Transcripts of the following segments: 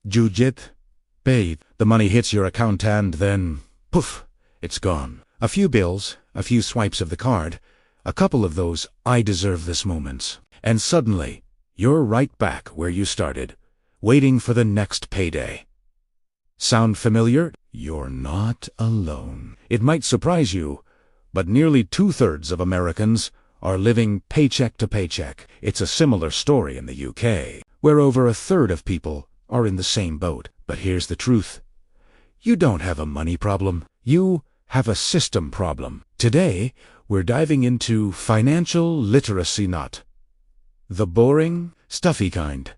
Jujit, pay, the money hits your account and then, poof, it's gone. A few bills, a few swipes of the card, a couple of those I deserve this moments, and suddenly, you're right back where you started, waiting for the next payday. Sound familiar? You're not alone. It might surprise you, but nearly 2/3 of Americans are living paycheck to paycheck. It's a similar story in the UK, where over 1/3 of people are in the same boat. But here's the truth. You don't have a money problem. You have a system problem. Today, we're diving into financial literacy, not the boring, stuffy kind,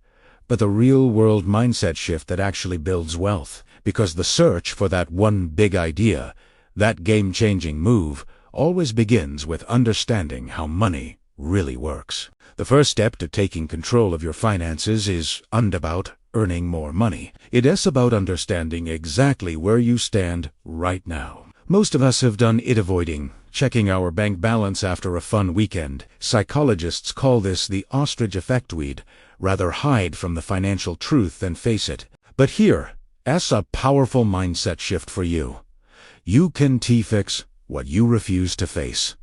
but the real-world mindset shift that actually builds wealth. Because the search for that one big idea, that game-changing move, always begins with understanding how money really works. The first step to taking control of your finances isn't about earning more money. It is about understanding exactly where you stand right now. Most of us have done it avoiding checking our bank balance after a fun weekend. Psychologists call this the ostrich effect. We'd rather hide from the financial truth than face it. But here's a powerful mindset shift for you. You can fix what you refuse to face.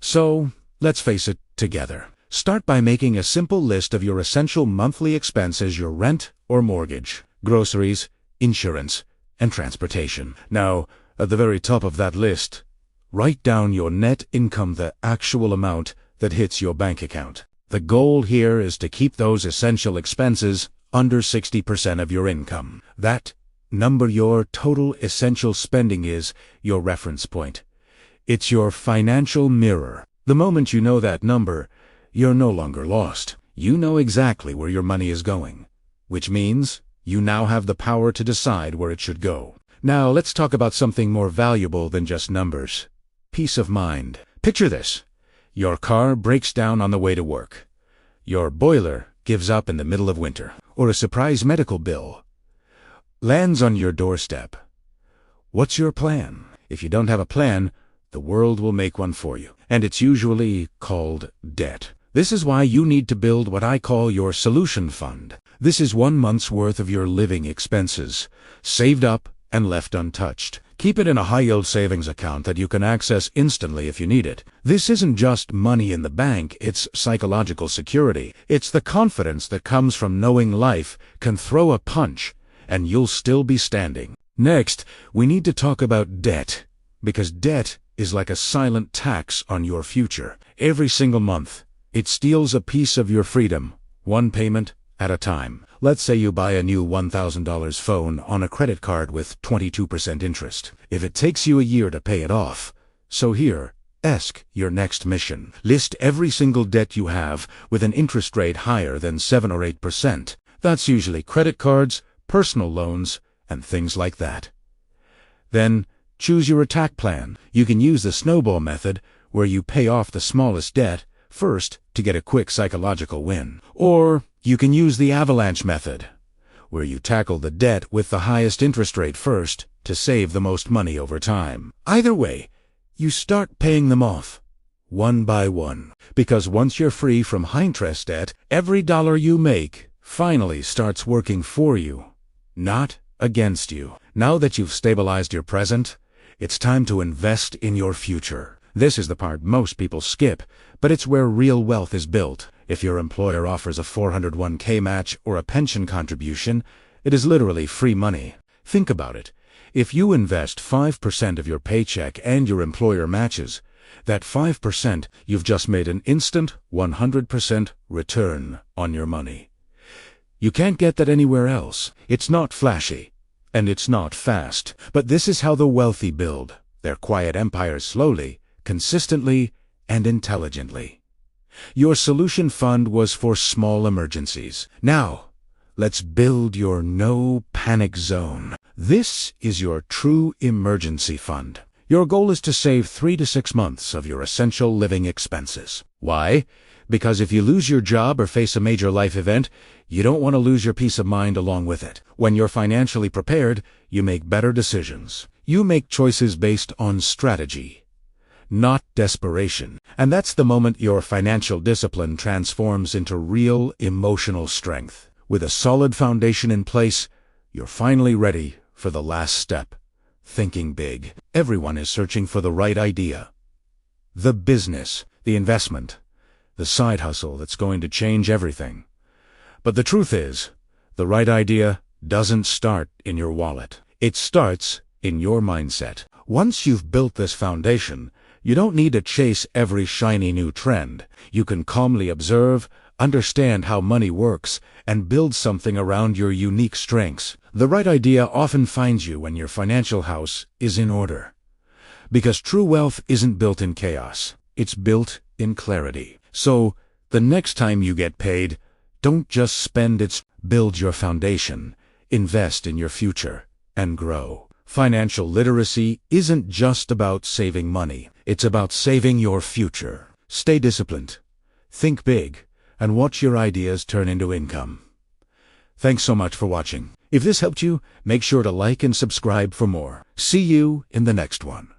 So, let's face it together. Start by making a simple list of your essential monthly expenses: your rent or mortgage, groceries, insurance, and transportation. Now, at the very top of that list, write down your net income, the actual amount that hits your bank account. The goal here is to keep those essential expenses under 60% of your income. That number, your total essential spending, is your reference point. It's your financial mirror. The moment you know that number, you're no longer lost. You know exactly where your money is going, which means you now have the power to decide where it should go. Now let's talk about something more valuable than just numbers. Peace of mind. Picture this. Your car breaks down on the way to work. Your boiler gives up in the middle of winter. Or a surprise medical bill lands on your doorstep. What's your plan? If you don't have a plan, the world will make one for you. And it's usually called debt. This is why you need to build what I call your solution fund. This is 1 month's worth of your living expenses, saved up and left untouched. Keep it in a high-yield savings account that you can access instantly if you need it. This isn't just money in the bank, it's psychological security. It's the confidence that comes from knowing life can throw a punch and you'll still be standing. Next, we need to talk about debt, because debt is like a silent tax on your future. Every single month, it steals a piece of your freedom, one payment at a time. Let's say you buy a new $1,000 phone on a credit card with 22% interest. If it takes you a year to pay it off, so here's your next mission. List every single debt you have with an interest rate higher than 7 or 8%. That's usually credit cards, personal loans, and things like that. Then, choose your attack plan. You can use the snowball method, where you pay off the smallest debt first to get a quick psychological win. Or you can use the avalanche method, where you tackle the debt with the highest interest rate first to save the most money over time. Either way, you start paying them off, one by one. Because once you're free from high-interest debt, every dollar you make finally starts working for you, not against you. Now that you've stabilized your present, it's time to invest in your future. This is the part most people skip, but it's where real wealth is built. If your employer offers a 401k match or a pension contribution, it is literally free money. Think about it. If you invest 5% of your paycheck and your employer matches, that 5%, you've just made an instant 100% return on your money. You can't get that anywhere else. It's not flashy, and it's not fast, but this is how the wealthy build their quiet empires slowly, consistently, and intelligently. Your solution fund was for small emergencies. Now, let's build your no panic zone. This is your true emergency fund. Your goal is to save 3 to 6 months of your essential living expenses. Why? Because if you lose your job or face a major life event, you don't want to lose your peace of mind along with it. When you're financially prepared, you make better decisions. You make choices based on strategy, not desperation. And that's the moment your financial discipline transforms into real emotional strength. With a solid foundation in place, you're finally ready for the last step, thinking big. Everyone is searching for the right idea. The business, the investment, the side hustle that's going to change everything. But the truth is, the right idea doesn't start in your wallet. It starts in your mindset. Once you've built this foundation, you don't need to chase every shiny new trend. You can calmly observe, understand how money works, and build something around your unique strengths. The right idea often finds you when your financial house is in order. Because true wealth isn't built in chaos. It's built in clarity. So, the next time you get paid, don't just spend it. Build your foundation, invest in your future, and grow. Financial literacy isn't just about saving money. It's about saving your future. Stay disciplined, think big, and watch your ideas turn into income. Thanks so much for watching. If this helped you, make sure to like and subscribe for more. See you in the next one.